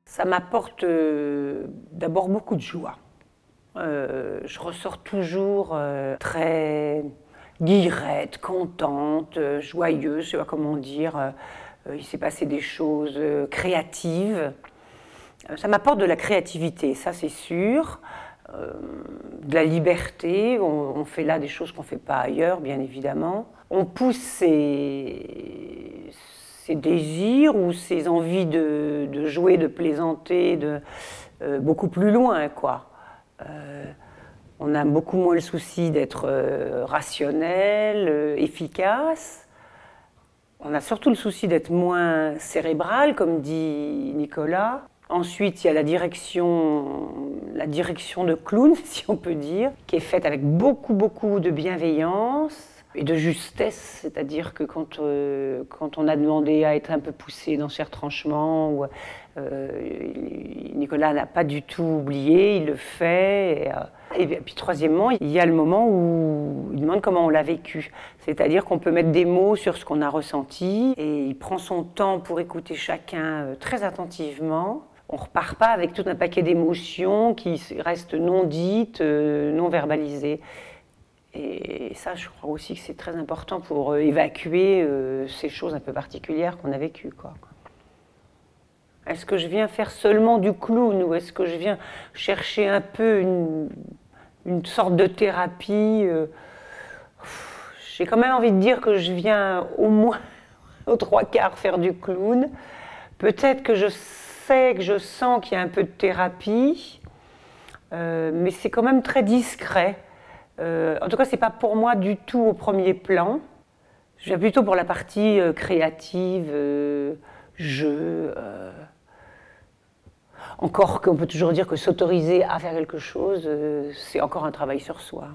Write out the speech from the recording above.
Ça m'apporte d'abord beaucoup de joie. Je ressors toujours très guillerette, contente, joyeuse, je sais pas comment dire. Il s'est passé des choses créatives. Ça m'apporte de la créativité, ça c'est sûr. De la liberté, on fait là des choses qu'on ne fait pas ailleurs, bien évidemment. On pousse ses désirs ou ses envies de jouer, de plaisanter, beaucoup plus loin, quoi. On a beaucoup moins le souci d'être rationnel, efficace. On a surtout le souci d'être moins cérébral, comme dit Nicolas. Ensuite, il y a la direction de clown, si on peut dire, qui est faite avec beaucoup de bienveillance et de justesse. C'est-à-dire que quand on a demandé à être un peu poussé dans ses retranchements, Nicolas n'a pas du tout oublié, il le fait. Et puis troisièmement, il y a le moment où il demande comment on l'a vécu. C'est-à-dire qu'on peut mettre des mots sur ce qu'on a ressenti et il prend son temps pour écouter chacun très attentivement. On ne repart pas avec tout un paquet d'émotions qui restent non dites, non verbalisées. Et ça, je crois aussi que c'est très important pour évacuer ces choses un peu particulières qu'on a vécues, quoi. Est-ce que je viens faire seulement du clown ou est-ce que je viens chercher un peu une sorte de thérapie? J'ai quand même envie de dire que je viens au moins aux trois quarts faire du clown. Peut-être que je sens qu'il y a un peu de thérapie, mais c'est quand même très discret. En tout cas, c'est pas pour moi du tout au premier plan. Je viens plutôt pour la partie créative, jeu. Encore qu'on peut toujours dire que s'autoriser à faire quelque chose, c'est encore un travail sur soi.